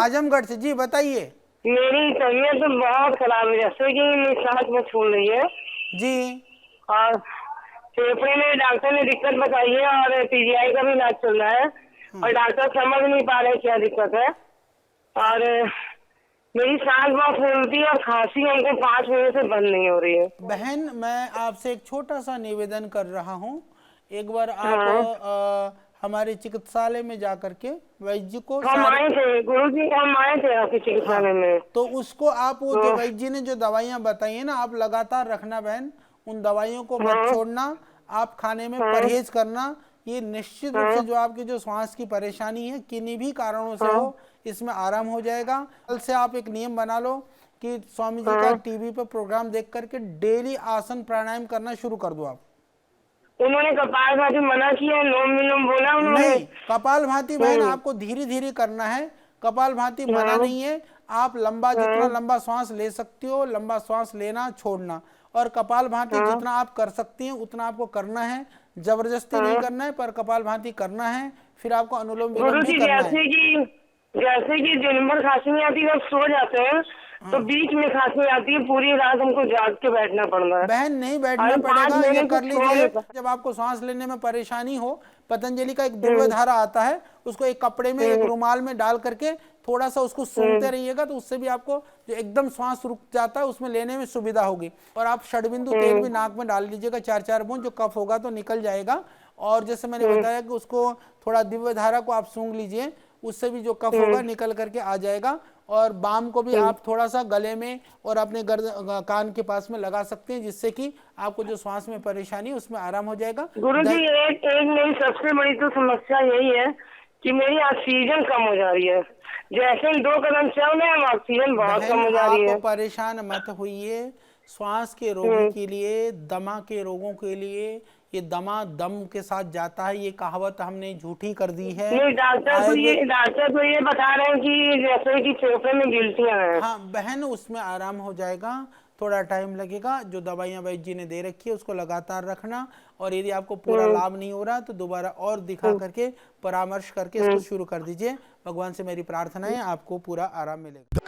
आजमगढ़ से। जी बताइए। मेरी तबीयत तो बहुत खराब है, जैसे कि मेरी सांस में छूट रही है जी। और फेफड़े में डॉक्टर ने दिक्कत बताई है और पीजीआई का भी इलाज चल रहा है और डॉक्टर समझ नहीं पा रहे क्या दिक्कत है। और मेरी सांस बहुत फूलती है और खांसी हमको 5 महीने से बंद नहीं हो रही है। बहन मैं आपसे एक छोटा सा निवेदन कर रहा हूँ, एक बार आप हाँ, हमारे चिकित्सालय में जा करके वैद्य को हम सारे, आए थे गुरुजी, हम आए थे आपके हाँ, चिकित्सालय में। तो उसको आप वो जो तो वैद्य जी ने जो दवाइयाँ बताई है ना, आप लगातार रखना बहन, उन दवाइयों को मत हाँ छोड़ना, आप खाने में हाँ परहेज करना। ये निश्चित रूप से हाँ जो आपकी जो श्वास की परेशानी है किन्हीं भी कारणों से हाँ हो, इसमें आराम हो जाएगा। कल से आप एक नियम बना लो कि स्वामी जी का हाँ। टीवी पर प्रोग्राम देख करके डेली आसन प्राणायाम करना शुरू कर दो आप। उन्होंने कपालभाति मना किया, लोम विलोम बोला उन्होंने। नहीं, कपाल भाती बहन हम्म। आपको धीरे धीरे करना है, कपाल भाती मना हाँ नहीं है। आप लंबा, जितना हाँ लंबा श्वास ले सकती हो लंबा श्वास लेना छोड़ना, और कपाल भाती हाँ जितना आप कर सकती हैं उतना आपको करना है, जबरदस्ती नहीं हाँ। करना है, पर कपाल भाती करना है। फिर आपको अनुलोम विलोम गुरु भी जी, करना है। जैसे कि दिन भर खांसी नहीं आती, जब सो जाते हैं तो हाँ बीच में खांसी आती है, पूरी रात हमको जाग के बैठना पड़ रहा है। बहन, नहीं बैठना अरे 5 पड़ेगा, ये महीने से कर सो लीजिए। नहीं पा। जब आपको सांस लेने में परेशानी हो, पतंजलि का एक दिव्य हम्म धारा आता है, उसको एक कपड़े में, एक हम्म रुमाल में डाल करके थोड़ा सा उसको सूंघते हम्म रहिएगा, तो उससे भी आपको जो एकदम सांस रुक जाता है उसमें लेने में सुविधा होगी। और आप षडबिंदु तेल भी हम्म नाक में डाल लीजिएगा 4-4 बूंद, जो कफ होगा तो निकल जाएगा। और जैसे मैंने हम्म बताया कि उसको थोड़ा दिव्य धारा को आप सूंघ लीजिए, उससे भी जो कफ हम्म होगा निकल करके आ जाएगा। और बाम को भी हम्म। आप थोड़ा सा गले में और अपने कान के पास में लगा सकते हैं, जिससे कि आपको जो श्वास में परेशानी है उसमें आराम हो जाएगा। गुरु जी, एक एक मेरी सबसे बड़ी तो समस्या यही है कि मेरी ऑक्सीजन कम हो जा रही है। जैसे ही 2 कदम चल रहे हैं, ऑक्सीजन बहुत बहन कम हो जा रही आप है। परेशान मत होइए। श्वास के रोगी हम्म के लिए, दमा के रोगों के लिए, ये दमा दम के साथ जाता है, ये कहावत हमने झूठी कर दी है। नहीं, आयुर्वेद, डॉक्टर तो ये बता रहे हैं कि जैसे कि फेफड़े में गिल्टियां हैं। हाँ बहन उसमें आराम हो जाएगा, थोड़ा टाइम लगेगा। जो दवाइयाँ वैद्य जी ने दे रखी है उसको लगातार रखना, और यदि आपको पूरा हम्म लाभ नहीं हो रहा तो दोबारा और दिखा हम्म करके परामर्श करके इसको हम्म। शुरू कर दीजिए। भगवान से मेरी प्रार्थना है आपको पूरा आराम मिलेगा।